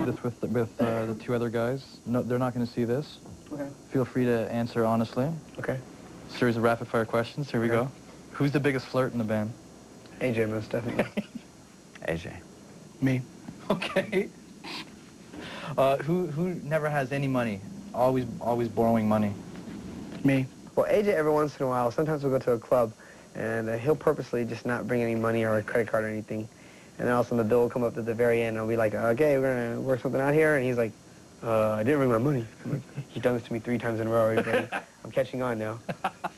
this with the two other guys. No, they're not going to see this. Okay. Feel free to answer honestly. Okay. Series of rapid-fire questions. Here we go. Who's the biggest flirt in the band? AJ, most definitely. AJ. Me. Okay. Who never has any money? Always borrowing money. Me. Well, AJ, every once in a while, sometimes we'll go to a club, and he'll purposely just not bring any money or a credit card or anything. And then all of a sudden the bill will come up at the very end, and I'll be like, okay, we're going to work something out here. And he's like, I didn't bring my money. I'm like, he's done this to me 3 times in a row already. I'm catching on now.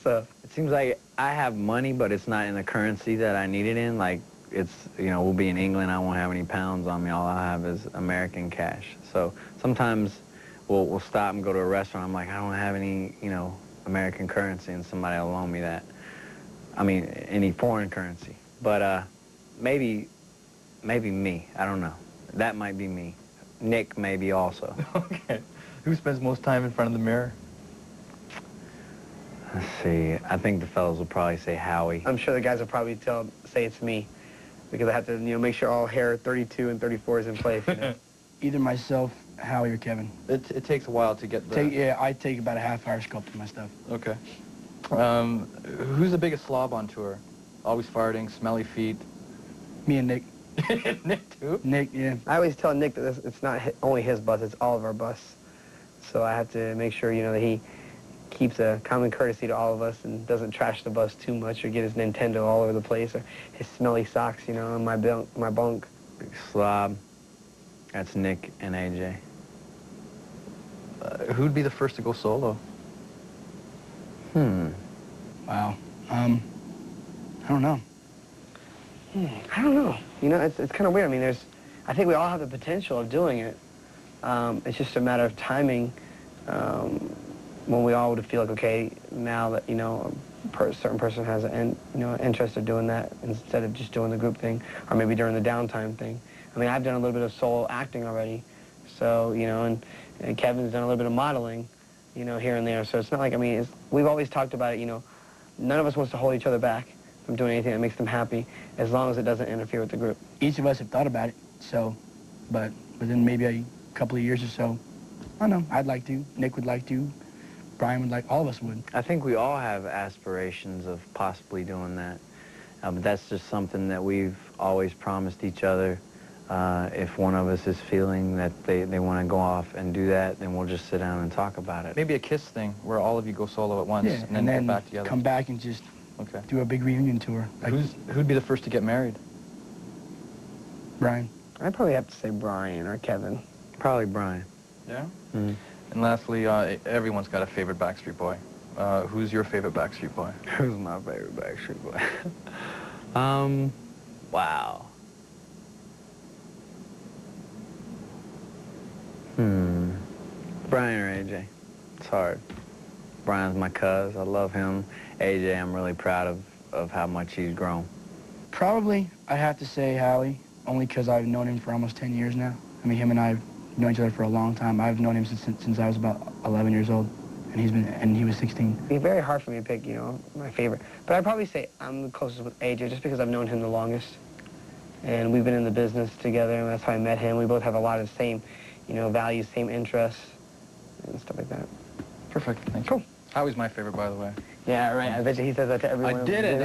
So it seems like I have money, but it's not in the currency that I need it in. Like, it's, you know, we'll be in England, I won't have any pounds on me. All I have is American cash. So sometimes we'll stop and go to a restaurant. I'm like, I don't have any, you know, American currency, and somebody will loan me that. I mean, any foreign currency. But maybe me. I don't know. That might be me. Nick maybe also. Okay. Who spends most time in front of the mirror? Let's see. I think the fellas will probably say Howie. I'm sure the guys will probably say it's me, because I have to, you know, make sure all hair 32 and 34 is in place. You know? Either myself, Howie, or Kevin. It takes a while to get the... Yeah, I take about a half hour sculpting my stuff. Okay. Who's the biggest slob on tour? Always farting, smelly feet. Me and Nick. Nick, too? Nick, yeah. I always tell Nick that it's not only his bus, it's all of our bus. So I have to make sure, you know, that he keeps a common courtesy to all of us and doesn't trash the bus too much or get his Nintendo all over the place or his smelly socks, you know, on my bunk. Big slob. That's Nick and AJ. Who'd be the first to go solo? Wow. I don't know. I don't know. You know, it's kind of weird. I mean, I think we all have the potential of doing it. It's just a matter of timing when we all would feel like, okay, now that, you know, a certain person has an interest of doing that instead of just doing the group thing, or maybe during the downtime thing. I mean, I've done a little bit of solo acting already, so, you know, and Kevin's done a little bit of modeling, you know, here and there. So it's not like, I mean, we've always talked about it, you know, none of us wants to hold each other back from doing anything that makes them happy, as long as it doesn't interfere with the group. Each of us have thought about it, so, but within maybe a couple of years or so, I don't know, I'd like to, Nick would like to, Brian would like, all of us would. I think we all have aspirations of possibly doing that. But that's just something that we've always promised each other. If one of us is feeling that they want to go off and do that, then we'll just sit down and talk about it. Maybe a KISS thing, where all of you go solo at once, Yeah, and then get back together. Come back and just do a big reunion tour. Like, who'd be the first to get married? Brian. I'd probably have to say Brian or Kevin. Probably Brian. Yeah? Mm-hmm. And lastly, everyone's got a favorite Backstreet Boy. Who's your favorite Backstreet Boy? Who's my favorite Backstreet Boy? Wow. Brian or AJ? It's hard. Brian's my cuz. I love him. AJ, I'm really proud of how much he's grown. Probably, I have to say Howie, only because I've known him for almost 10 years now. I mean, him and I have known each other for a long time. I've known him since I was about 11 years old, and he was 16. It'd be very hard for me to pick, you know, my favorite. But I'd probably say I'm the closest with AJ, just because I've known him the longest. And we've been in the business together, and that's how I met him. We both have a lot of the same, you know, values, same interests, and stuff like that. Perfect. Thank you. Cool. Howie's my favorite, by the way. Yeah, right. I bet you he says that to everyone. I did it.